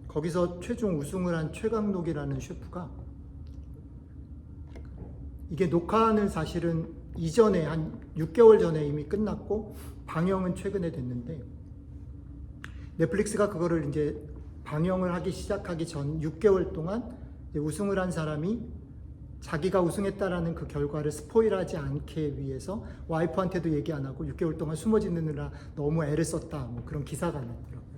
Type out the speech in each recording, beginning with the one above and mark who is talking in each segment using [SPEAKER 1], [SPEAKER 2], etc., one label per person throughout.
[SPEAKER 1] 거기서 최종 우승을 한 최강록이라는 셰프가, 이게 녹화는 사실은 이전에 한 6개월 전에 이미 끝났고 방영은 최근에 됐는데, 넷플릭스가 그거를 이제 방영을 하기 시작하기 전 6개월 동안 우승을 한 사람이 자기가 우승했다라는 그 결과를 스포일하지 않게 위해서 와이프한테도 얘기 안 하고 6개월 동안 숨어 지느라 너무 애를 썼다, 뭐 그런 기사가 났더라고요.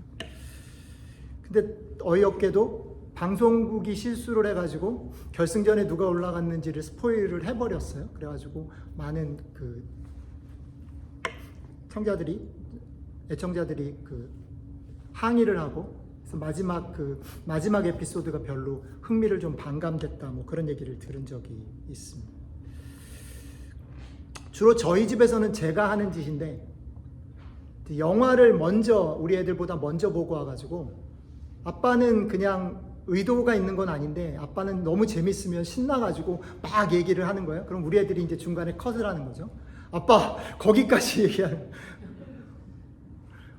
[SPEAKER 1] 근데 어이없게도 방송국이 실수를 해가지고 결승전에 누가 올라갔는지를 스포일을 해버렸어요. 그래가지고 많은 그 애청자들이 그 항의를 하고, 그래서 마지막 에피소드가 별로 흥미를 좀 반감됐다, 뭐 그런 얘기를 들은 적이 있습니다. 주로 저희 집에서는 제가 하는 짓인데, 영화를 우리 애들보다 먼저 보고 와가지고, 아빠는 그냥 의도가 있는 건 아닌데 아빠는 너무 재밌으면 신나가지고 막 얘기를 하는 거예요. 그럼 우리 애들이 이제 중간에 컷을 하는 거죠. 아빠 거기까지 얘기하는.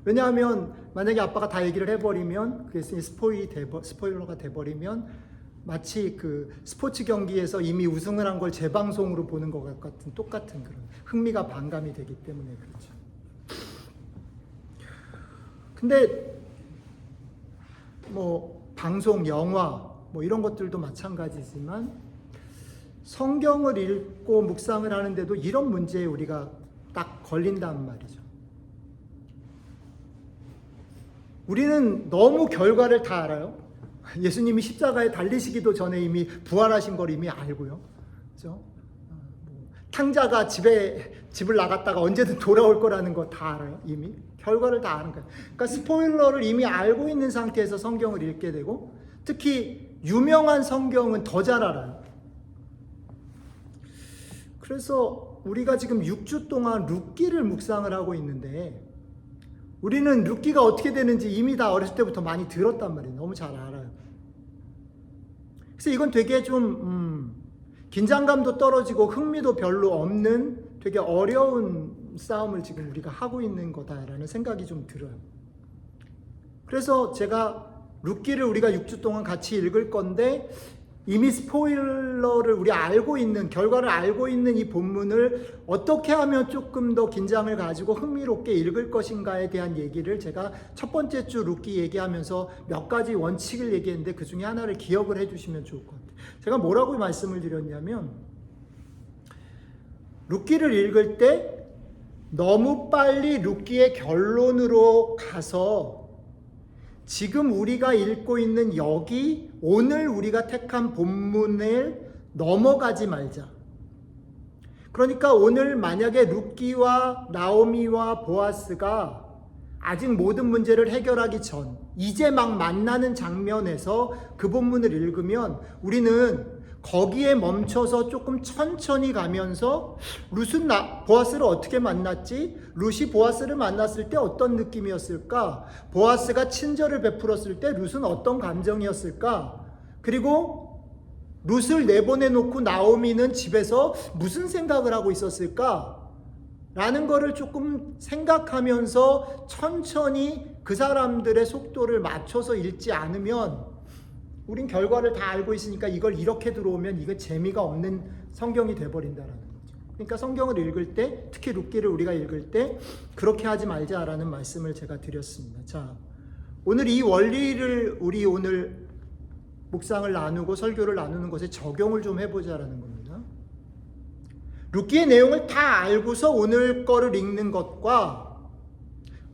[SPEAKER 1] 왜냐하면 만약에 아빠가 다 얘기를 해버리면, 그래서 스포일러가 돼버리면 마치 그 스포츠 경기에서 이미 우승을 한 걸 재방송으로 보는 것 같은 똑같은 그런 흥미가 반감이 되기 때문에 그렇죠. 근데 뭐 방송, 영화 뭐 이런 것들도 마찬가지지만 성경을 읽고 묵상을 하는데도 이런 문제에 우리가 딱 걸린단 말이죠. 우리는 너무 결과를 다 알아요. 예수님이 십자가에 달리시기도 전에 이미 부활하신 걸 이미 알고요. 그렇죠? 탕자가 집을 나갔다가 언제든 돌아올 거라는 거 다 알아요. 이미 결과를 다 아는 거예요. 그러니까 스포일러를 이미 알고 있는 상태에서 성경을 읽게 되고, 특히 유명한 성경은 더 잘 알아요. 그래서 우리가 지금 6주 동안 룻기를 묵상을 하고 있는데, 우리는 룻기가 어떻게 되는지 이미 다 어렸을 때부터 많이 들었단 말이에요. 너무 잘 알아요. 그래서 이건 되게 좀 긴장감도 떨어지고 흥미도 별로 없는 되게 어려운 싸움을 지금 우리가 하고 있는 거다라는 생각이 좀 들어요. 그래서 제가 룻기를 우리가 6주 동안 같이 읽을 건데, 이미 스포일러를 우리 알고 있는, 결과를 알고 있는 이 본문을 어떻게 하면 조금 더 긴장을 가지고 흥미롭게 읽을 것인가에 대한 얘기를 제가 첫 번째 주 룻기 얘기하면서 몇 가지 원칙을 얘기했는데, 그 중에 하나를 기억을 해주시면 좋을 것 같아요. 제가 뭐라고 말씀을 드렸냐면, 룻기를 읽을 때 너무 빨리 룻기의 결론으로 가서 지금 우리가 읽고 있는 여기 오늘 우리가 택한 본문을 넘어가지 말자. 그러니까 오늘 만약에 룻기와 나오미와 보아스가 아직 모든 문제를 해결하기 전, 이제 막 만나는 장면에서 그 본문을 읽으면 우리는 거기에 멈춰서 조금 천천히 가면서, 룻은 보아스를 어떻게 만났지? 룻이 보아스를 만났을 때 어떤 느낌이었을까? 보아스가 친절을 베풀었을 때 룻은 어떤 감정이었을까? 그리고 룻을 내보내놓고 나오미는 집에서 무슨 생각을 하고 있었을까? 라는 거를 조금 생각하면서 천천히 그 사람들의 속도를 맞춰서 읽지 않으면, 우린 결과를 다 알고 있으니까 이걸 이렇게 들어오면 이거 재미가 없는 성경이 돼버린다라는 거죠. 그러니까 성경을 읽을 때, 특히 룻기를 우리가 읽을 때 그렇게 하지 말자라는 말씀을 제가 드렸습니다. 자, 오늘 이 원리를 우리 오늘 묵상을 나누고 설교를 나누는 것에 적용을 좀 해보자라는 겁니다. 룻기의 내용을 다 알고서 오늘 거를 읽는 것과,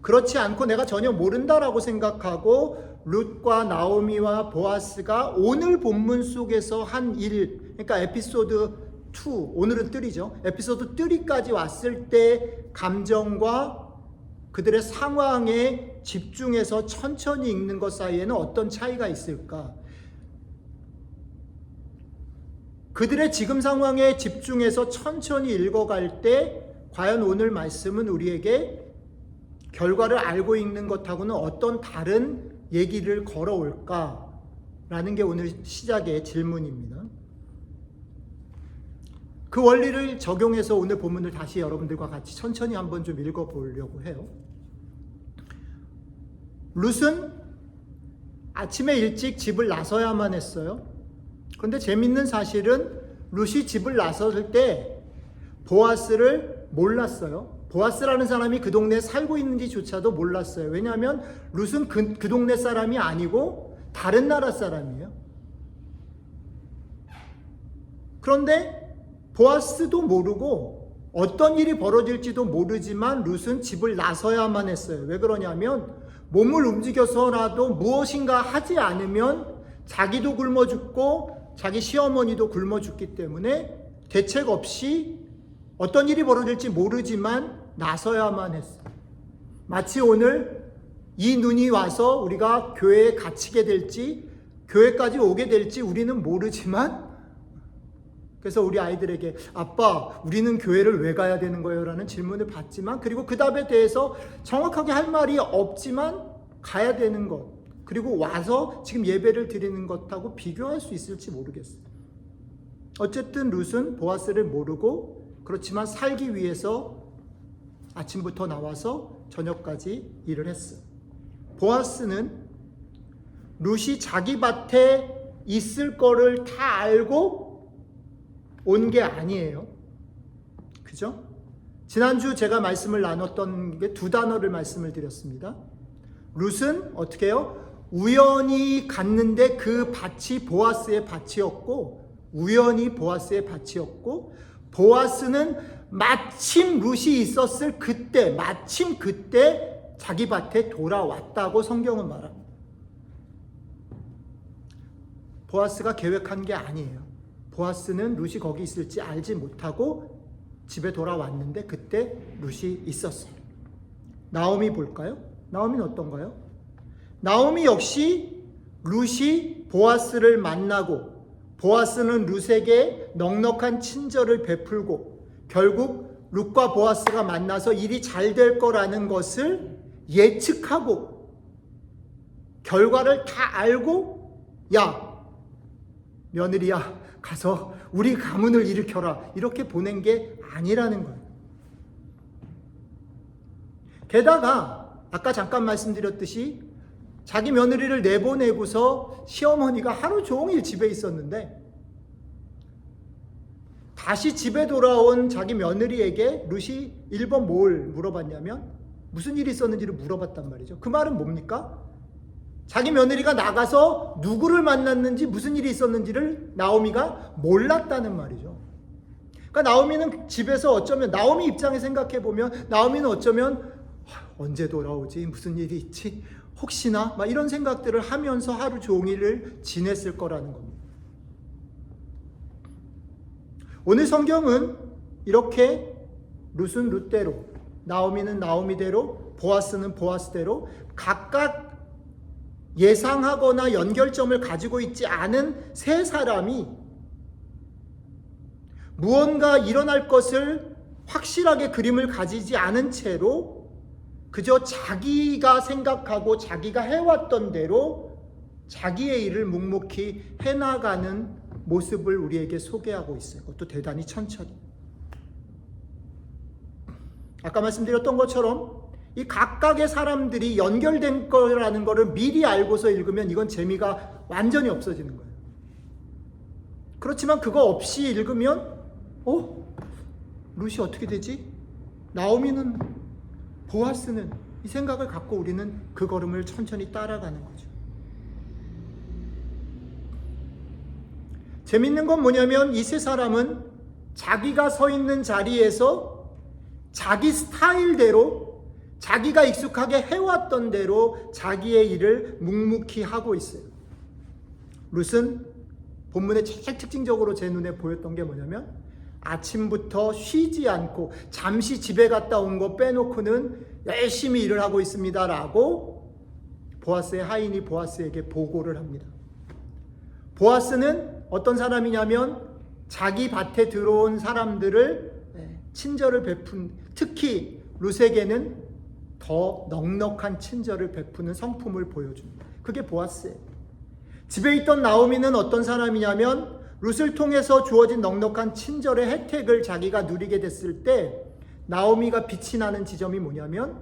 [SPEAKER 1] 그렇지 않고 내가 전혀 모른다라고 생각하고 룻과 나오미와 보아스가 오늘 본문 속에서 한 일, 그러니까 에피소드 2, 오늘은 3죠. 에피소드 3까지 왔을 때 감정과 그들의 상황에 집중해서 천천히 읽는 것 사이에는 어떤 차이가 있을까? 그들의 지금 상황에 집중해서 천천히 읽어갈 때 과연 오늘 말씀은 우리에게 결과를 알고 읽는 것하고는 어떤 다른 얘기를 걸어올까라는 게 오늘 시작의 질문입니다. 그 원리를 적용해서 오늘 본문을 다시 여러분들과 같이 천천히 한번 좀 읽어보려고 해요. 룻은 아침에 일찍 집을 나서야만 했어요. 그런데 재밌는 사실은 룻이 집을 나섰을 때 보아스를 몰랐어요. 보아스라는 사람이 그 동네에 살고 있는지조차도 몰랐어요. 왜냐하면 룻은 그 동네 사람이 아니고 다른 나라 사람이에요. 그런데 보아스도 모르고 어떤 일이 벌어질지도 모르지만 룻은 집을 나서야만 했어요. 왜 그러냐면 몸을 움직여서라도 무엇인가 하지 않으면 자기도 굶어 죽고 자기 시어머니도 굶어 죽기 때문에 대책 없이 어떤 일이 벌어질지 모르지만 나서야만 했어요. 마치 오늘 이 눈이 와서 우리가 교회에 갇히게 될지 교회까지 오게 될지 우리는 모르지만, 그래서 우리 아이들에게 아빠 우리는 교회를 왜 가야 되는 거예요? 라는 질문을 받지만, 그리고 그 답에 대해서 정확하게 할 말이 없지만 가야 되는 것, 그리고 와서 지금 예배를 드리는 것하고 비교할 수 있을지 모르겠어요. 어쨌든 룻은 보아스를 모르고 그렇지만 살기 위해서 아침부터 나와서 저녁까지 일을 했어요. 보아스는 룻이 자기 밭에 있을 거를 다 알고 온 게 아니에요. 그죠? 지난주 제가 말씀을 나눴던 게 두 단어를 말씀을 드렸습니다. 룻은 어떻게 해요? 우연히 갔는데 그 밭이 보아스의 밭이었고, 우연히 보아스의 밭이었고, 보아스는 마침 룻이 있었을 그때, 마침 그때 자기 밭에 돌아왔다고 성경은 말합니다. 보아스가 계획한 게 아니에요. 보아스는 룻이 거기 있을지 알지 못하고 집에 돌아왔는데 그때 룻이 있었어요. 나오미 볼까요? 나오미는 어떤가요? 나오미 역시 룻이 보아스를 만나고 보아스는 룻에게 넉넉한 친절을 베풀고 결국 룻과 보아스가 만나서 일이 잘 될 거라는 것을 예측하고 결과를 다 알고, 야 며느리야 가서 우리 가문을 일으켜라, 이렇게 보낸 게 아니라는 거예요. 게다가 아까 잠깐 말씀드렸듯이 자기 며느리를 내보내고서 시어머니가 하루 종일 집에 있었는데 다시 집에 돌아온 자기 며느리에게 룻이 1번 뭘 물어봤냐면 무슨 일이 있었는지를 물어봤단 말이죠. 그 말은 뭡니까? 자기 며느리가 나가서 누구를 만났는지 무슨 일이 있었는지를 나오미가 몰랐다는 말이죠. 그러니까 나오미는 집에서 어쩌면 나오미 입장에 생각해 보면 나오미는 어쩌면 언제 돌아오지? 무슨 일이 있지? 혹시나? 막 이런 생각들을 하면서 하루 종일을 지냈을 거라는 겁니다. 오늘 성경은 이렇게 룻은 룻대로, 나오미는 나오미대로, 보아스는 보아스대로 각각 예상하거나 연결점을 가지고 있지 않은 세 사람이 무언가 일어날 것을 확실하게 그림을 가지지 않은 채로 그저 자기가 생각하고 자기가 해왔던 대로 자기의 일을 묵묵히 해나가는 모습을 우리에게 소개하고 있어요. 그것도 대단히 천천히. 아까 말씀드렸던 것처럼 이 각각의 사람들이 연결된 거라는 것을 미리 알고서 읽으면 이건 재미가 완전히 없어지는 거예요. 그렇지만 그거 없이 읽으면 룻이 어떻게 되지? 나오미는, 보아스는, 이 생각을 갖고 우리는 그 걸음을 천천히 따라가는 거죠. 재밌는 건 뭐냐면 이 세 사람은 자기가 서 있는 자리에서 자기 스타일대로 자기가 익숙하게 해왔던 대로 자기의 일을 묵묵히 하고 있어요. 룻은 본문에 제일 특징적으로 제 눈에 보였던 게 뭐냐면 아침부터 쉬지 않고 잠시 집에 갔다 온 거 빼놓고는 열심히 일을 하고 있습니다 라고 보아스의 하인이 보아스에게 보고를 합니다. 보아스는 어떤 사람이냐면 자기 밭에 들어온 사람들을 친절을 베푼, 특히 룻에게는 더 넉넉한 친절을 베푸는 성품을 보여줍니다. 그게 보아스예요. 집에 있던 나오미는 어떤 사람이냐면 룻을 통해서 주어진 넉넉한 친절의 혜택을 자기가 누리게 됐을 때 나오미가 빛이 나는 지점이 뭐냐면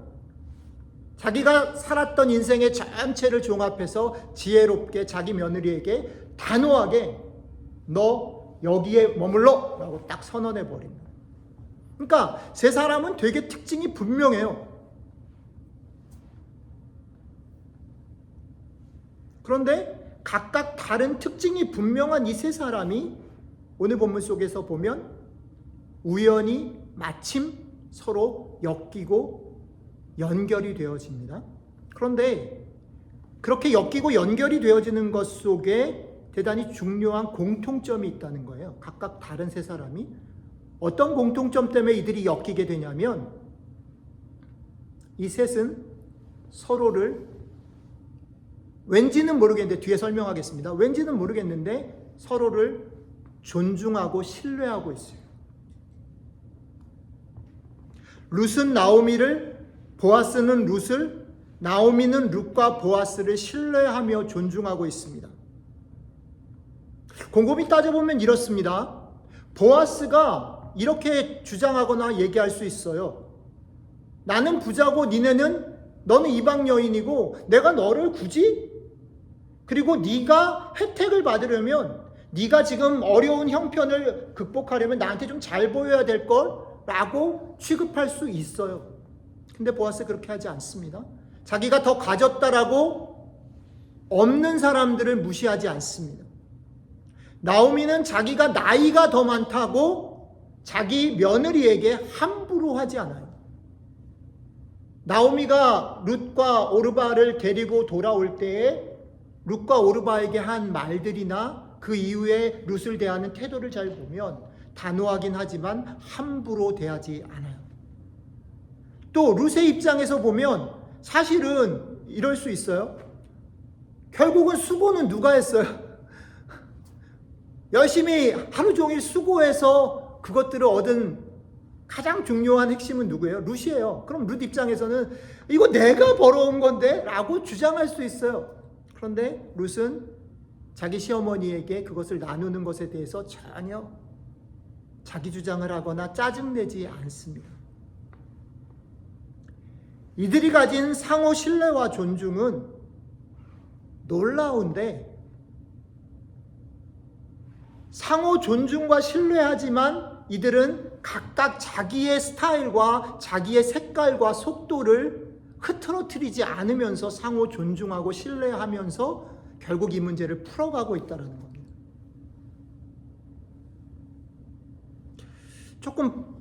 [SPEAKER 1] 자기가 살았던 인생의 전체를 종합해서 지혜롭게 자기 며느리에게 단호하게 너 여기에 머물러 라고 딱 선언해 버립니다. 그러니까 세 사람은 되게 특징이 분명해요. 그런데 각각 다른 특징이 분명한 이 세 사람이 오늘 본문 속에서 보면 우연히 마침 서로 엮이고 연결이 되어집니다. 그런데 그렇게 엮이고 연결이 되어지는 것 속에 대단히 중요한 공통점이 있다는 거예요. 각각 다른 세 사람이 어떤 공통점 때문에 이들이 엮이게 되냐면 이 셋은 서로를 왠지는 모르겠는데 뒤에 설명하겠습니다. 왠지는 모르겠는데 서로를 존중하고 신뢰하고 있어요. 룻은 나오미를, 보아스는 룻을, 나오미는 룻과 보아스를 신뢰하며 존중하고 있습니다. 곰곰이 따져보면 이렇습니다. 보아스가 이렇게 주장하거나 얘기할 수 있어요. 나는 부자고 너는 이방 여인이고 내가 너를 굳이? 그리고 네가 혜택을 받으려면 네가 지금 어려운 형편을 극복하려면 나한테 좀 잘 보여야 될 거라고 취급할 수 있어요. 근데 보아스 그렇게 하지 않습니다. 자기가 더 가졌다라고 없는 사람들을 무시하지 않습니다. 나오미는 자기가 나이가 더 많다고 자기 며느리에게 함부로 하지 않아요. 나오미가 룻과 오르바를 데리고 돌아올 때에 룻과 오르바에게 한 말들이나 그 이후에 룻을 대하는 태도를 잘 보면 단호하긴 하지만 함부로 대하지 않아요. 또 룻의 입장에서 보면 사실은 이럴 수 있어요. 결국은 수고는 누가 했어요? 열심히 하루 종일 수고해서 그것들을 얻은 가장 중요한 핵심은 누구예요? 룻이에요. 그럼 룻 입장에서는 이거 내가 벌어온 건데? 라고 주장할 수 있어요. 그런데 룻은 자기 시어머니에게 그것을 나누는 것에 대해서 전혀 자기 주장을 하거나 짜증내지 않습니다. 이들이 가진 상호 신뢰와 존중은 놀라운데 상호 존중과 신뢰하지만 이들은 각각 자기의 스타일과 자기의 색깔과 속도를 흐트러뜨리지 않으면서 상호 존중하고 신뢰하면서 결국 이 문제를 풀어가고 있다는 겁니다. 조금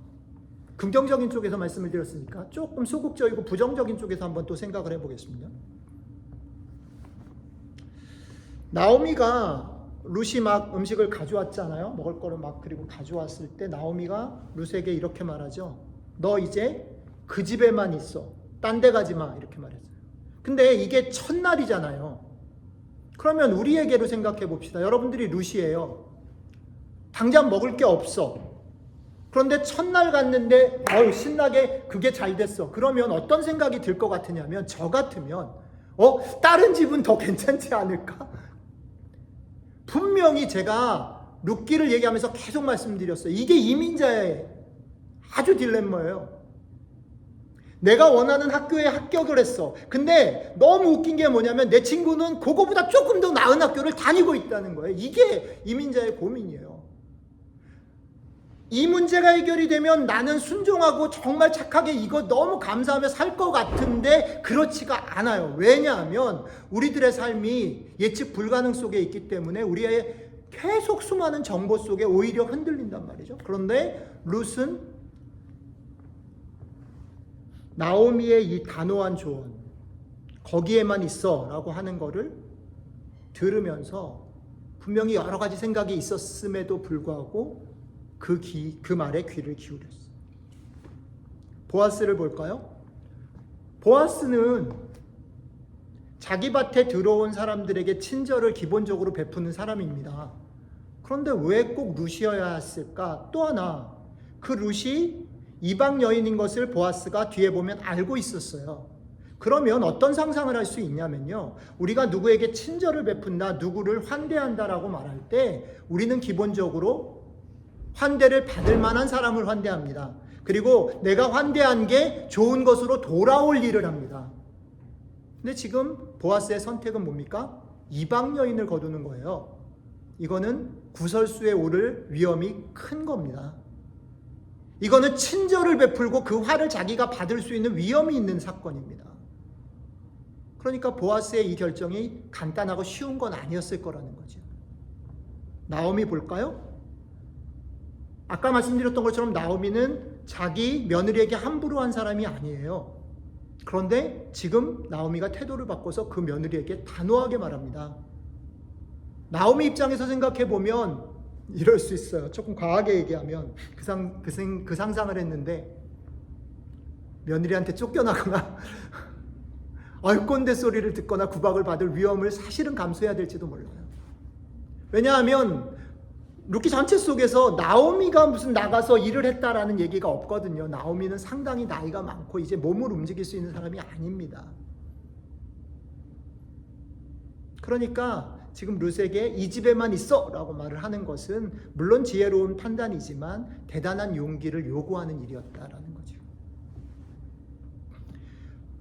[SPEAKER 1] 긍정적인 쪽에서 말씀을 드렸으니까 조금 소극적이고 부정적인 쪽에서 한번 또 생각을 해보겠습니다. 나오미가 룻이 막 음식을 가져왔잖아요. 먹을 거를 막 그리고 가져왔을 때 나오미가 룻에게 이렇게 말하죠. 너 이제 그 집에만 있어. 딴 데 가지 마. 이렇게 말했어요. 근데 이게 첫날이잖아요. 그러면 우리에게로 생각해 봅시다. 여러분들이 룻이에요. 당장 먹을 게 없어. 그런데 첫날 갔는데 신나게 그게 잘 됐어. 그러면 어떤 생각이 들 것 같으냐면 저 같으면 다른 집은 더 괜찮지 않을까? 분명히 제가 룻기를 얘기하면서 계속 말씀드렸어요. 이게 이민자의 아주 딜레마예요. 내가 원하는 학교에 합격을 했어. 근데 너무 웃긴 게 뭐냐면 내 친구는 그거보다 조금 더 나은 학교를 다니고 있다는 거예요. 이게 이민자의 고민이에요. 이 문제가 해결이 되면 나는 순종하고 정말 착하게 이거 너무 감사하며 살 것 같은데 그렇지가 않아요. 왜냐하면 우리들의 삶이 예측 불가능 속에 있기 때문에 우리의 계속 수많은 정보 속에 오히려 흔들린단 말이죠. 그런데 룻은 나오미의 이 단호한 조언, 거기에만 있어 라고 하는 거를 들으면서 분명히 여러 가지 생각이 있었음에도 불구하고 그 말에 귀를 기울였어요. 보아스를 볼까요? 보아스는 자기 밭에 들어온 사람들에게 친절을 기본적으로 베푸는 사람입니다. 그런데 왜 꼭 룻이어야 했을까? 또 하나, 그 룻이 이방 여인인 것을 보아스가 뒤에 보면 알고 있었어요. 그러면 어떤 상상을 할 수 있냐면요. 우리가 누구에게 친절을 베푼다, 누구를 환대한다라고 말할 때 우리는 기본적으로 환대를 받을 만한 사람을 환대합니다. 그리고 내가 환대한 게 좋은 것으로 돌아올 일을 합니다. 근데 지금 보아스의 선택은 뭡니까? 이방 여인을 거두는 거예요. 이거는 구설수에 오를 위험이 큰 겁니다. 이거는 친절을 베풀고 그 화를 자기가 받을 수 있는 위험이 있는 사건입니다. 그러니까 보아스의 이 결정이 간단하고 쉬운 건 아니었을 거라는 거죠. 나오미 볼까요? 아까 말씀드렸던 것처럼 나오미는 자기 며느리에게 함부로 한 사람이 아니에요. 그런데 지금 나오미가 태도를 바꿔서 그 며느리에게 단호하게 말합니다. 나오미 입장에서 생각해 보면 이럴 수 있어요. 조금 과하게 얘기하면 그 상상을 했는데 며느리한테 쫓겨나거나 얼꼰대 소리를 듣거나 구박을 받을 위험을 사실은 감수해야 될지도 몰라요. 왜냐하면 루키 전체 속에서 나오미가 무슨 나가서 일을 했다라는 얘기가 없거든요. 나오미는 상당히 나이가 많고 이제 몸을 움직일 수 있는 사람이 아닙니다. 그러니까 지금 룻에게 이 집에만 있어 라고 말을 하는 것은 물론 지혜로운 판단이지만 대단한 용기를 요구하는 일이었다라는 거죠.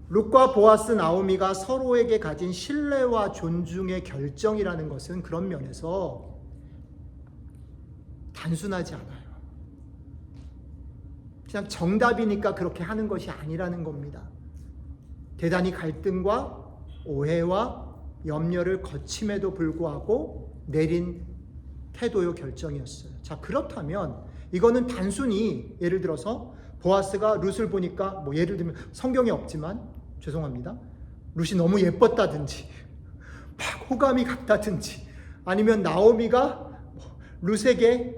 [SPEAKER 1] 룻과 보아스, 나오미가 서로에게 가진 신뢰와 존중의 결정이라는 것은 그런 면에서 단순하지 않아요. 그냥 정답이니까 그렇게 하는 것이 아니라는 겁니다. 대단히 갈등과 오해와 염려를 거침에도 불구하고 내린 태도요 결정이었어요. 자, 그렇다면 이거는 단순히 예를 들어서 보아스가 룻을 보니까 뭐 예를 들면 성경에 없지만 죄송합니다. 룻이 너무 예뻤다든지 막 호감이 갔다든지 아니면 나오미가 룻에게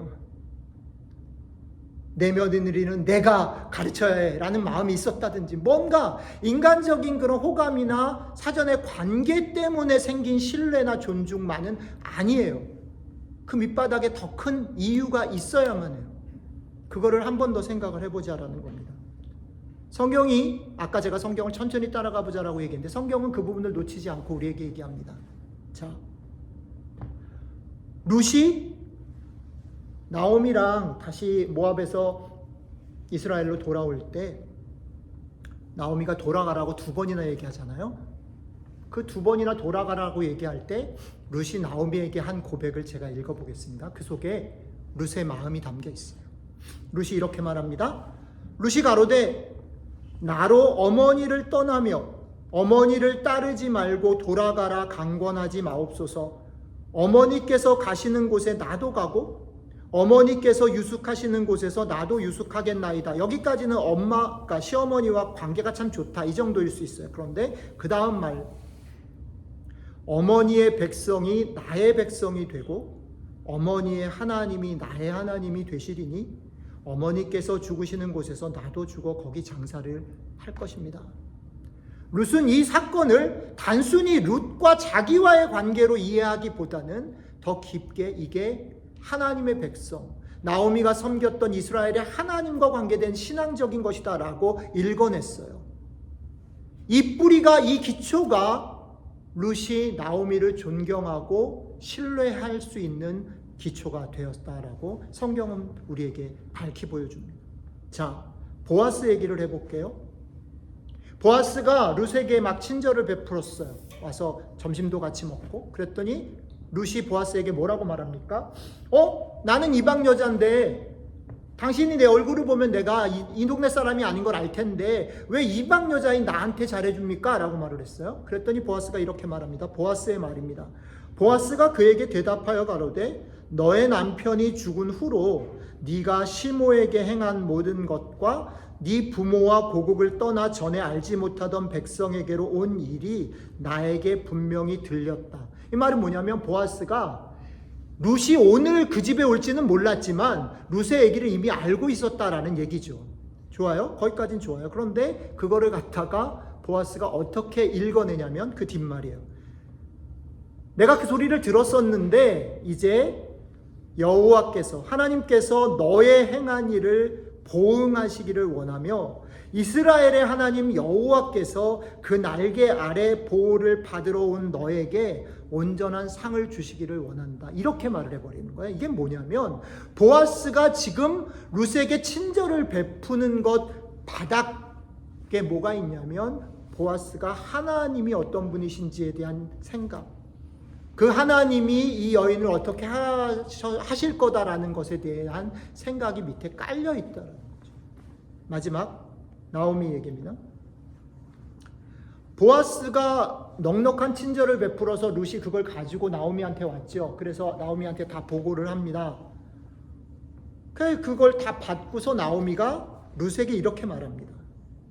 [SPEAKER 1] 내 며느리는 내가 가르쳐야 해 라는 마음이 있었다든지 뭔가 인간적인 그런 호감이나 사전의 관계 때문에 생긴 신뢰나 존중만은 아니에요. 그 밑바닥에 더 큰 이유가 있어야만 해요. 그거를 한 번 더 생각을 해보자라는 겁니다. 성경이 아까 제가 성경을 천천히 따라가 보자라고 얘기했는데 성경은 그 부분을 놓치지 않고 우리에게 얘기합니다. 자, 룻이 나오미랑 다시 모압에서 이스라엘로 돌아올 때 나오미가 돌아가라고 2번이나 얘기하잖아요. 그 2번이나 돌아가라고 얘기할 때 룻이 나오미에게 한 고백을 제가 읽어보겠습니다. 그 속에 룻의 마음이 담겨 있어요. 룻이 이렇게 말합니다. 룻이 가로되 나로 어머니를 떠나며 어머니를 따르지 말고 돌아가라 강권하지 마옵소서. 어머니께서 가시는 곳에 나도 가고 어머니께서 유숙하시는 곳에서 나도 유숙하겠나이다. 여기까지는 엄마가 시어머니와 관계가 참 좋다 이 정도일 수 있어요. 그런데 그 다음 말 어머니의 백성이 나의 백성이 되고 어머니의 하나님이 나의 하나님이 되시리니 어머니께서 죽으시는 곳에서 나도 죽어 거기 장사를 할 것입니다. 룻은 이 사건을 단순히 룻과 자기와의 관계로 이해하기보다는 더 깊게 이게 하나님의 백성, 나오미가 섬겼던 이스라엘의 하나님과 관계된 신앙적인 것이다 라고 읽어냈어요. 이 뿌리가, 이 기초가 룻이 나오미를 존경하고 신뢰할 수 있는 기초가 되었다라고 성경은 우리에게 밝히 보여줍니다. 자, 보아스 얘기를 해볼게요. 보아스가 룻에게 막 친절을 베풀었어요. 와서 점심도 같이 먹고 그랬더니 룻이 보아스에게 뭐라고 말합니까? 나는 이방 여자인데 당신이 내 얼굴을 보면 내가 이 동네 사람이 아닌 걸 알 텐데 왜 이방 여자인 나한테 잘해줍니까? 라고 말을 했어요. 그랬더니 보아스가 이렇게 말합니다. 보아스의 말입니다. 보아스가 그에게 대답하여 가로되 너의 남편이 죽은 후로 네가 시모에게 행한 모든 것과 네 부모와 고국을 떠나 전에 알지 못하던 백성에게로 온 일이 나에게 분명히 들렸다. 이 말은 뭐냐면 보아스가 룻이 오늘 그 집에 올지는 몰랐지만 룻의 얘기를 이미 알고 있었다라는 얘기죠. 좋아요? 거기까지는 좋아요. 그런데 그거를 갖다가 보아스가 어떻게 읽어내냐면 그 뒷말이에요. 내가 그 소리를 들었었는데 이제 여호와께서 하나님께서 너의 행한 일을 보응하시기를 원하며 이스라엘의 하나님 여호와께서 그 날개 아래 보호를 받으러 온 너에게 온전한 상을 주시기를 원한다. 이렇게 말을 해버리는 거예요. 이게 뭐냐면 보아스가 지금 룻에게 친절을 베푸는 것 바닥에 뭐가 있냐면 보아스가 하나님이 어떤 분이신지에 대한 생각, 그 하나님이 이 여인을 어떻게 하실 거다라는 것에 대한 생각이 밑에 깔려 있다는 거죠. 마지막 나오미 얘기입니다. 보아스가 넉넉한 친절을 베풀어서 룻이 그걸 가지고 나오미한테 왔죠. 그래서 나오미한테 다 보고를 합니다. 그걸 다 받고서 나오미가 룻에게 이렇게 말합니다.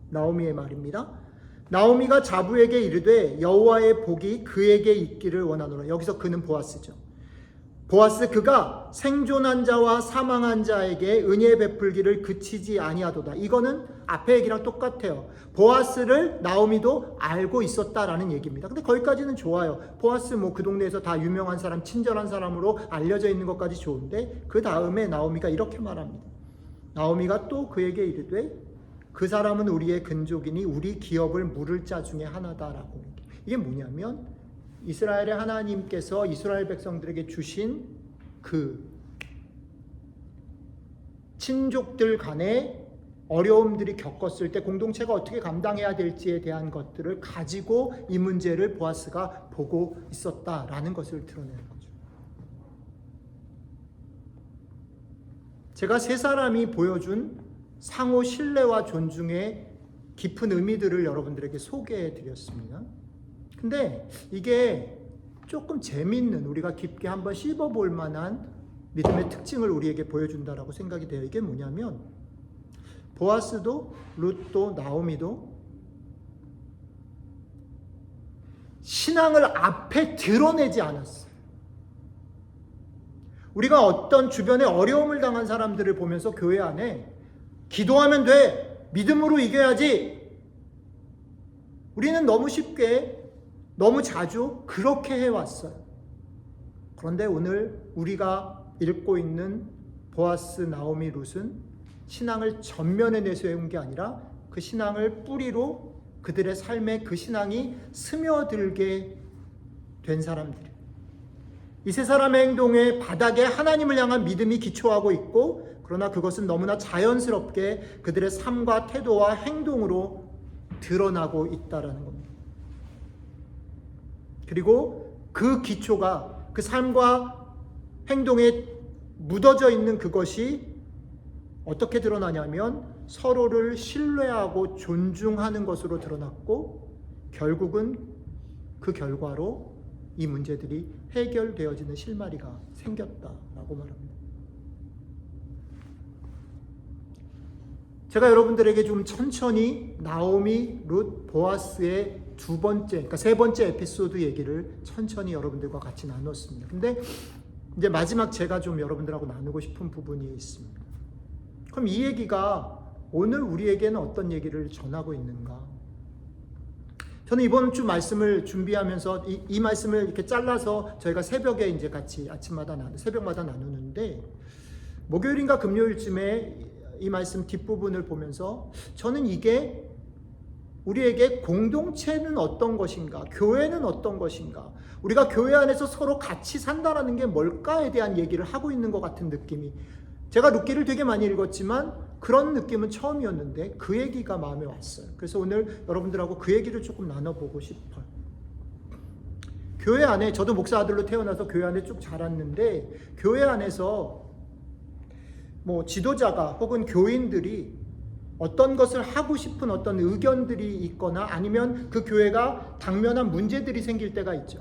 [SPEAKER 1] 나오미의 말입니다. 나오미가 자부에게 이르되 여호와의 복이 그에게 있기를 원하노라. 여기서 그는 보아스죠. 보아스 그가 생존한 자와 사망한 자에게 은혜 베풀기를 그치지 아니하도다. 이거는 앞에 얘기랑 똑같아요. 보아스를 나오미도 알고 있었다라는 얘기입니다. 근데 거기까지는 좋아요. 보아스 그 동네에서 다 유명한 사람, 친절한 사람으로 알려져 있는 것까지 좋은데 그 다음에 나오미가 이렇게 말합니다. 나오미가 또 그에게 이르되 그 사람은 우리의 근족이니 우리 기업을 물을 자 중에 하나다라고. 이게 뭐냐면 이스라엘의 하나님께서 이스라엘 백성들에게 주신 그 친족들 간에 어려움들이 겪었을 때 공동체가 어떻게 감당해야 될지에 대한 것들을 가지고 이 문제를 보아스가 보고 있었다라는 것을 드러내는 거죠. 제가 세 사람이 보여준 상호 신뢰와 존중의 깊은 의미들을 여러분들에게 소개해 드렸습니다. 근데 이게 조금 재밌는, 우리가 깊게 한번 씹어볼 만한 믿음의 특징을 우리에게 보여준다라고 생각이 돼요. 이게 뭐냐면 보아스도 룻도 나오미도 신앙을 앞에 드러내지 않았어요. 우리가 어떤 주변에 어려움을 당한 사람들을 보면서 교회 안에 기도하면 돼, 믿음으로 이겨야지, 우리는 너무 쉽게 너무 자주 그렇게 해왔어요. 그런데 오늘 우리가 읽고 있는 보아스, 나오미, 룻은 신앙을 전면에 내세운 게 아니라 그 신앙을 뿌리로 그들의 삶에 그 신앙이 스며들게 된 사람들. 이 세 사람의 행동의 바닥에 하나님을 향한 믿음이 기초하고 있고, 그러나 그것은 너무나 자연스럽게 그들의 삶과 태도와 행동으로 드러나고 있다라는 겁니다. 그리고 그 기초가 그 삶과 행동에 묻어져 있는 그것이 어떻게 드러나냐면 서로를 신뢰하고 존중하는 것으로 드러났고, 결국은 그 결과로 이 문제들이 해결되어지는 실마리가 생겼다라고 말합니다. 제가 여러분들에게 좀 천천히 나오미, 룻, 보아스의 그러니까 세 번째 에피소드 얘기를 천천히 여러분들과 같이 나눴습니다. 근데 이제 마지막 제가 좀 여러분들하고 나누고 싶은 부분이 있습니다. 그럼 이 얘기가 오늘 우리에게는 어떤 얘기를 전하고 있는가? 저는 이번 주 말씀을 준비하면서 이 말씀을 이렇게 잘라서 저희가 새벽에 이제 같이 새벽마다 나누는데, 목요일인가 금요일쯤에 이 말씀 뒷부분을 보면서 저는 이게 우리에게 공동체는 어떤 것인가, 교회는 어떤 것인가, 우리가 교회 안에서 서로 같이 산다라는 게 뭘까에 대한 얘기를 하고 있는 것 같은 느낌이, 제가 룻기를 되게 많이 읽었지만 그런 느낌은 처음이었는데 그 얘기가 마음에 왔어요. 그래서 오늘 여러분들하고 그 얘기를 조금 나눠보고 싶어요. 교회 안에, 저도 목사 아들로 태어나서 교회 안에 쭉 자랐는데, 교회 안에서 지도자가 혹은 교인들이 어떤 것을 하고 싶은 어떤 의견들이 있거나 아니면 그 교회가 당면한 문제들이 생길 때가 있죠.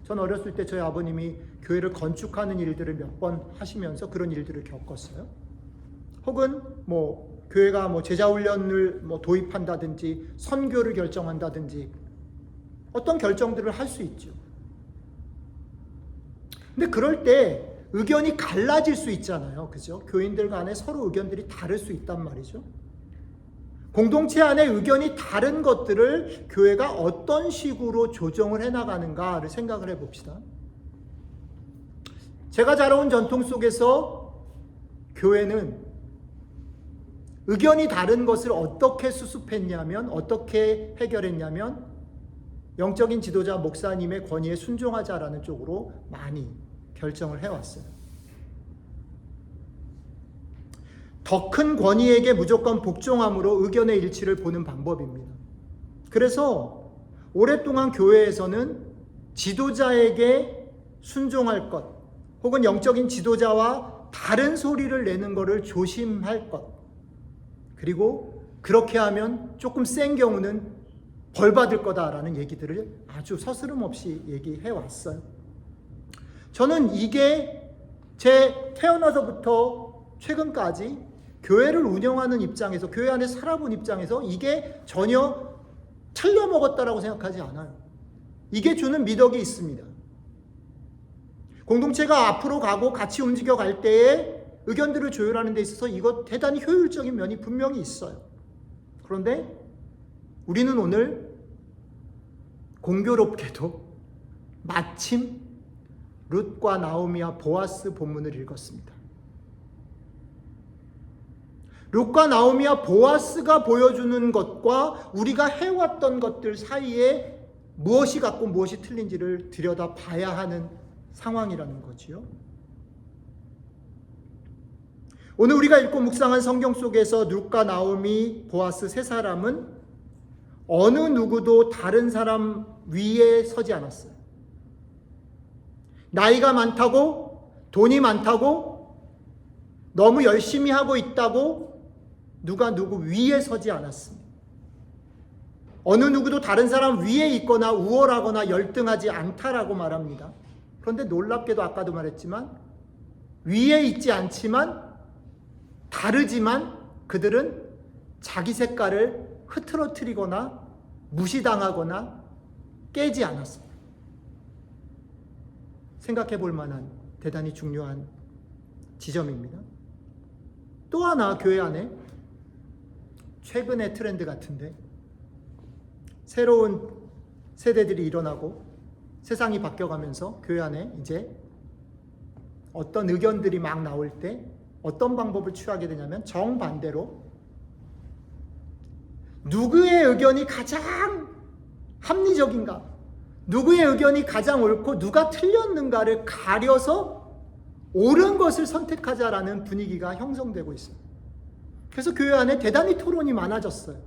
[SPEAKER 1] 전 어렸을 때 저희 아버님이 교회를 건축하는 일들을 몇 번 하시면서 그런 일들을 겪었어요. 혹은 교회가 제자훈련을 도입한다든지 선교를 결정한다든지 어떤 결정들을 할 수 있죠. 근데 그럴 때 의견이 갈라질 수 있잖아요. 그죠? 교인들 간에 서로 의견들이 다를 수 있단 말이죠. 공동체 안에 의견이 다른 것들을 교회가 어떤 식으로 조정을 해나가는가를 생각을 해봅시다. 제가 자라온 전통 속에서 교회는 의견이 다른 것을 어떻게 수습했냐면, 어떻게 해결했냐면 영적인 지도자 목사님의 권위에 순종하자라는 쪽으로 많이 결정을 해왔어요. 더 큰 권위에게 무조건 복종함으로 의견의 일치를 보는 방법입니다. 그래서 오랫동안 교회에서는 지도자에게 순종할 것, 혹은 영적인 지도자와 다른 소리를 내는 것을 조심할 것, 그리고 그렇게 하면 조금 센 경우는 벌 받을 거다라는 얘기들을 아주 서스름 없이 얘기해 왔어요. 저는 이게 제 태어나서부터 최근까지 교회를 운영하는 입장에서, 교회 안에 살아본 입장에서 이게 전혀 틀려먹었다라고 생각하지 않아요. 이게 주는 미덕이 있습니다. 공동체가 앞으로 가고 같이 움직여 갈 때에 의견들을 조율하는 데 있어서 이거 대단히 효율적인 면이 분명히 있어요. 그런데 우리는 오늘 공교롭게도 마침 룻과 나오미와 보아스 본문을 읽었습니다. 룻과 나오미와 보아스가 보여주는 것과 우리가 해왔던 것들 사이에 무엇이 같고 무엇이 틀린지를 들여다 봐야 하는 상황이라는 거지요. 오늘 우리가 읽고 묵상한 성경 속에서 룻과 나오미, 보아스 세 사람은 어느 누구도 다른 사람 위에 서지 않았어요. 나이가 많다고, 돈이 많다고, 너무 열심히 하고 있다고 누가 누구 위에 서지 않았습니다. 어느 누구도 다른 사람 위에 있거나 우월하거나 열등하지 않다라고 말합니다. 그런데 놀랍게도 아까도 말했지만 위에 있지 않지만 다르지만 그들은 자기 색깔을 흐트러뜨리거나 무시당하거나 깨지 않았습니다. 생각해 볼 만한 대단히 중요한 지점입니다. 또 하나 교회 안에 최근의 트렌드 같은데, 새로운 세대들이 일어나고 세상이 바뀌어가면서 교회 안에 이제 어떤 의견들이 막 나올 때 어떤 방법을 취하게 되냐면 정반대로 누구의 의견이 가장 합리적인가, 누구의 의견이 가장 옳고 누가 틀렸는가를 가려서 옳은 것을 선택하자라는 분위기가 형성되고 있어요. 그래서 교회 안에 대단히 토론이 많아졌어요.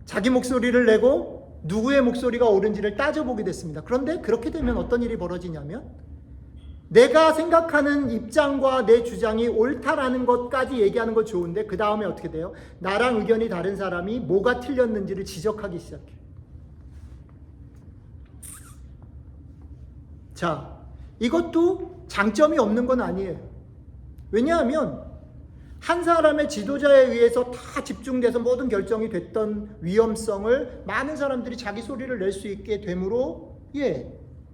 [SPEAKER 1] 자기 목소리를 내고 누구의 목소리가 옳은지를 따져보게 됐습니다. 그런데 그렇게 되면 어떤 일이 벌어지냐면 내가 생각하는 입장과 내 주장이 옳다라는 것까지 얘기하는 건 좋은데 그 다음에 어떻게 돼요? 나랑 의견이 다른 사람이 뭐가 틀렸는지를 지적하기 시작해요. 자, 이것도 장점이 없는 건 아니에요. 왜냐하면 한 사람의 지도자에 의해서 다 집중돼서 모든 결정이 됐던 위험성을 많은 사람들이 자기 소리를 낼 수 있게 되므로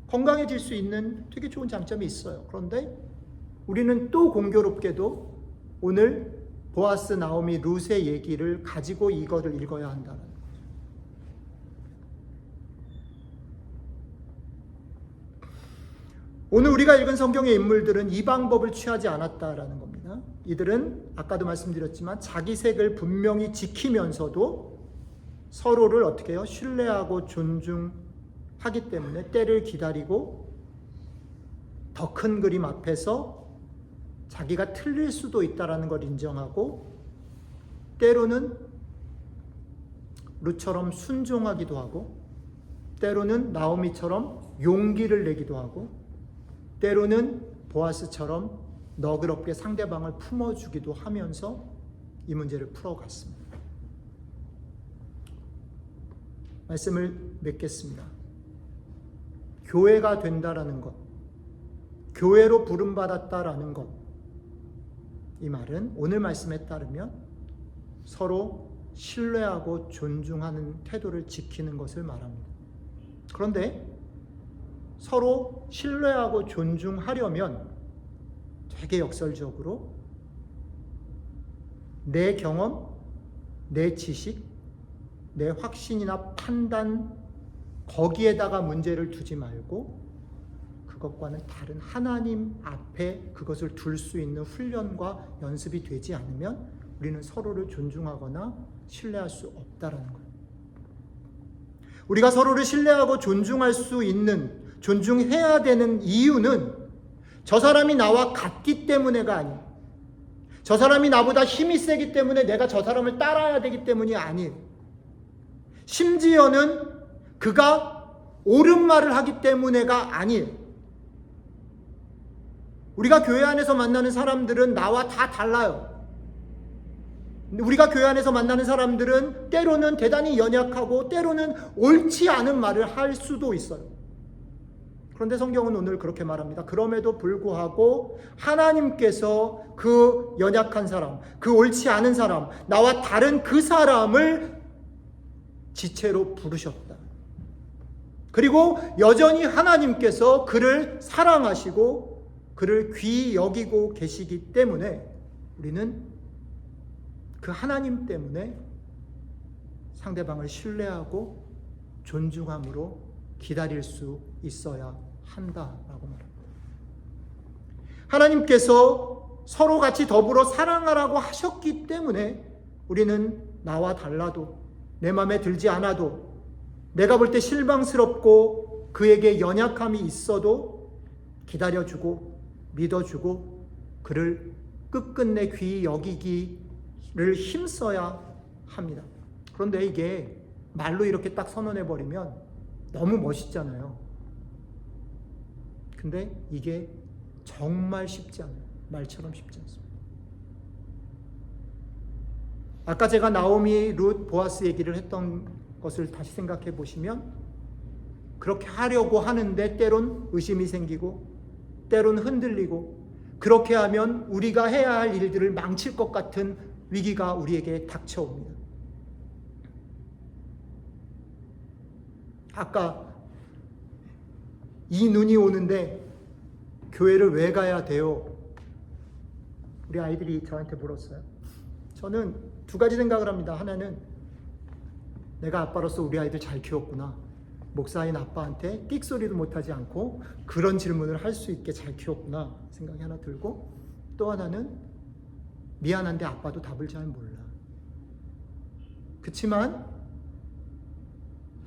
[SPEAKER 1] 건강해질 수 있는 되게 좋은 장점이 있어요. 그런데 우리는 또 공교롭게도 오늘 보아스, 나오미, 룻의 얘기를 가지고 이거를 읽어야 한다는 거죠. 오늘 우리가 읽은 성경의 인물들은 이 방법을 취하지 않았다라는 겁니다. 이들은 아까도 말씀드렸지만 자기 색을 분명히 지키면서도 서로를 어떻게 해요? 신뢰하고 존중하기 때문에 때를 기다리고 더 큰 그림 앞에서 자기가 틀릴 수도 있다라는 걸 인정하고 때로는 룻처럼 순종하기도 하고 때로는 나오미처럼 용기를 내기도 하고 때로는 보아스처럼 너그럽게 상대방을 품어주기도 하면서 이 문제를 풀어갔습니다. 말씀을 맺겠습니다. 교회가 된다라는 것, 교회로 부름받았다라는 것, 이 말은 오늘 말씀에 따르면 서로 신뢰하고 존중하는 태도를 지키는 것을 말합니다. 그런데 서로 신뢰하고 존중하려면 되게 역설적으로 내 경험, 내 지식, 내 확신이나 판단 거기에다가 문제를 두지 말고 그것과는 다른 하나님 앞에 그것을 둘 수 있는 훈련과 연습이 되지 않으면 우리는 서로를 존중하거나 신뢰할 수 없다라는 거예요. 우리가 서로를 신뢰하고 존중할 수 있는, 존중해야 되는 이유는 저 사람이 나와 같기 때문에가 아니에요. 저 사람이 나보다 힘이 세기 때문에 내가 저 사람을 따라야 되기 때문이 아니에요. 심지어는 그가 옳은 말을 하기 때문에가 아니에요. 우리가 교회 안에서 만나는 사람들은 나와 다 달라요. 우리가 교회 안에서 만나는 사람들은 때로는 대단히 연약하고 때로는 옳지 않은 말을 할 수도 있어요. 그런데 성경은 오늘 그렇게 말합니다. 그럼에도 불구하고 하나님께서 그 연약한 사람, 그 옳지 않은 사람, 나와 다른 그 사람을 지체로 부르셨다. 그리고 여전히 하나님께서 그를 사랑하시고 그를 귀히 여기고 계시기 때문에 우리는 그 하나님 때문에 상대방을 신뢰하고 존중함으로 기다릴 수 있어야 한다라고 말합니다. 하나님께서 서로 같이 더불어 사랑하라고 하셨기 때문에 우리는 나와 달라도 내 마음에 들지 않아도 내가 볼 때 실망스럽고 그에게 연약함이 있어도 기다려주고 믿어주고 그를 끝끝내 귀히 여기기를 힘써야 합니다. 그런데 이게 말로 이렇게 딱 선언해버리면 너무 멋있잖아요. 근데 이게 정말 쉽지 않아요. 말처럼 쉽지 않습니다. 아까 제가 나오미, 룻, 보아스 얘기를 했던 것을 다시 생각해 보시면 그렇게 하려고 하는데 때론 의심이 생기고 때론 흔들리고 그렇게 하면 우리가 해야 할 일들을 망칠 것 같은 위기가 우리에게 닥쳐옵니다. 아까 이 눈이 오는데 교회를 왜 가야 돼요? 우리 아이들이 저한테 물었어요. 저는 두 가지 생각을 합니다. 하나는 내가 아빠로서 우리 아이들 잘 키웠구나. 목사인 아빠한테 끽소리도 못하지 않고 그런 질문을 할 수 있게 잘 키웠구나 생각이 하나 들고, 또 하나는 미안한데 아빠도 답을 잘 몰라. 그치만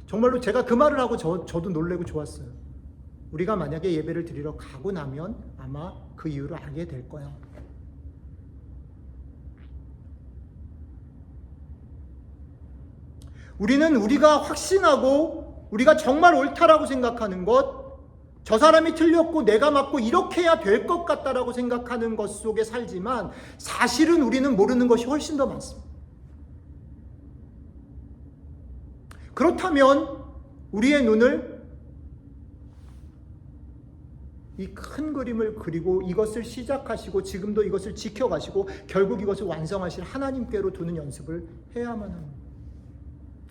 [SPEAKER 1] 정말로 제가 그 말을 하고 저도 놀래고 좋았어요. 우리가 만약에 예배를 드리러 가고 나면 아마 그 이유를 알게 될 거야. 우리는 우리가 확신하고 우리가 정말 옳다라고 생각하는 것, 저 사람이 틀렸고 내가 맞고 이렇게 해야 될 것 같다라고 생각하는 것 속에 살지만 사실은 우리는 모르는 것이 훨씬 더 많습니다. 그렇다면 우리의 눈을 이 큰 그림을 그리고 이것을 시작하시고 지금도 이것을 지켜가시고 결국 이것을 완성하실 하나님께로 두는 연습을 해야만 합니다.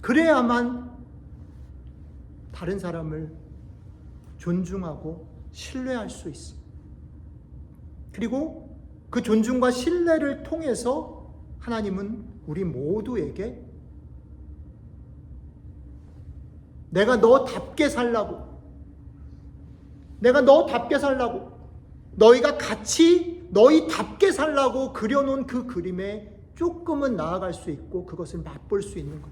[SPEAKER 1] 그래야만 다른 사람을 존중하고 신뢰할 수 있습니다. 그리고 그 존중과 신뢰를 통해서 하나님은 우리 모두에게 내가 너답게 살라고, 내가 너답게 살라고, 너희가 같이 너희답게 살라고 그려놓은 그 그림에 조금은 나아갈 수 있고 그것을 맛볼 수 있는 것.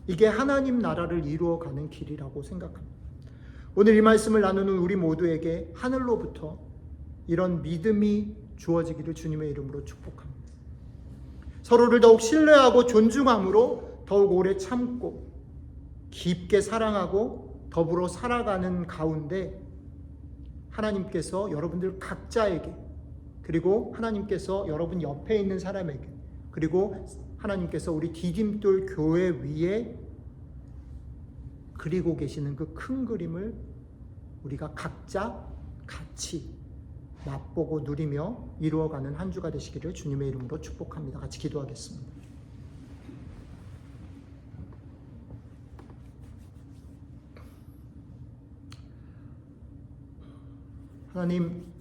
[SPEAKER 1] 이게 하나님 나라를 이루어가는 길이라고 생각합니다. 오늘 이 말씀을 나누는 우리 모두에게 하늘로부터 이런 믿음이 주어지기를 주님의 이름으로 축복합니다. 서로를 더욱 신뢰하고 존중함으로 더욱 오래 참고 깊게 사랑하고 더불어 살아가는 가운데 하나님께서 여러분들 각자에게, 그리고 하나님께서 여러분 옆에 있는 사람에게, 그리고 하나님께서 우리 디딤돌 교회 위에 그리고 계시는 그 큰 그림을 우리가 각자 같이 맛보고 누리며 이루어가는 한 주가 되시기를 주님의 이름으로 축복합니다. 같이 기도하겠습니다. 하나님,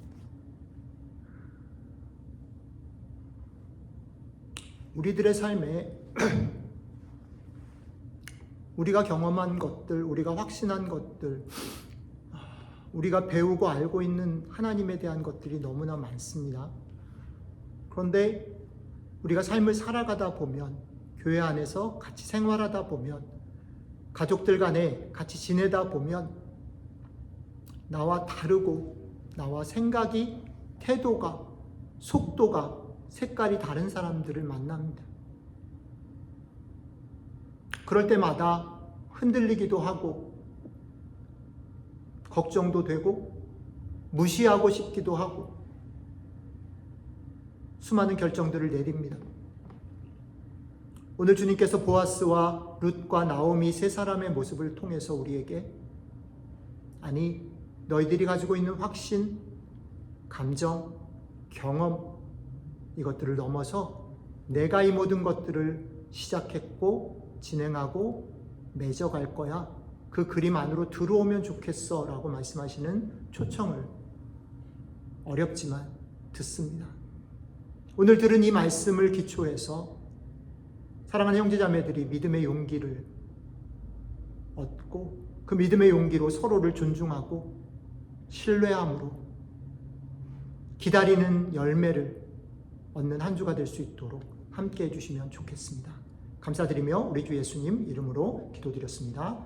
[SPEAKER 1] 우리들의 삶에 우리가 경험한 것들, 우리가 확신한 것들, 우리가 배우고 알고 있는 하나님에 대한 것들이 너무나 많습니다. 그런데 우리가 삶을 살아가다 보면, 교회 안에서 같이 생활하다 보면, 가족들 간에 같이 지내다 보면 나와 다르고 나와 생각이, 태도가, 속도가, 색깔이 다른 사람들을 만납니다. 그럴 때마다 흔들리기도 하고 걱정도 되고 무시하고 싶기도 하고 수많은 결정들을 내립니다. 오늘 주님께서 보아스와 룻과 나오미 세 사람의 모습을 통해서 우리에게 아니 너희들이 가지고 있는 확신, 감정, 경험 이것들을 넘어서 내가 이 모든 것들을 시작했고 진행하고 맺어갈 거야. 그 그림 안으로 들어오면 좋겠어 라고 말씀하시는 초청을 어렵지만 듣습니다. 오늘 들은 이 말씀을 기초해서 사랑하는 형제자매들이 믿음의 용기를 얻고 그 믿음의 용기로 서로를 존중하고 신뢰함으로 기다리는 열매를 얻는 한 주가 될 수 있도록 함께 해주시면 좋겠습니다. 감사드리며 우리 주 예수님 이름으로 기도드렸습니다.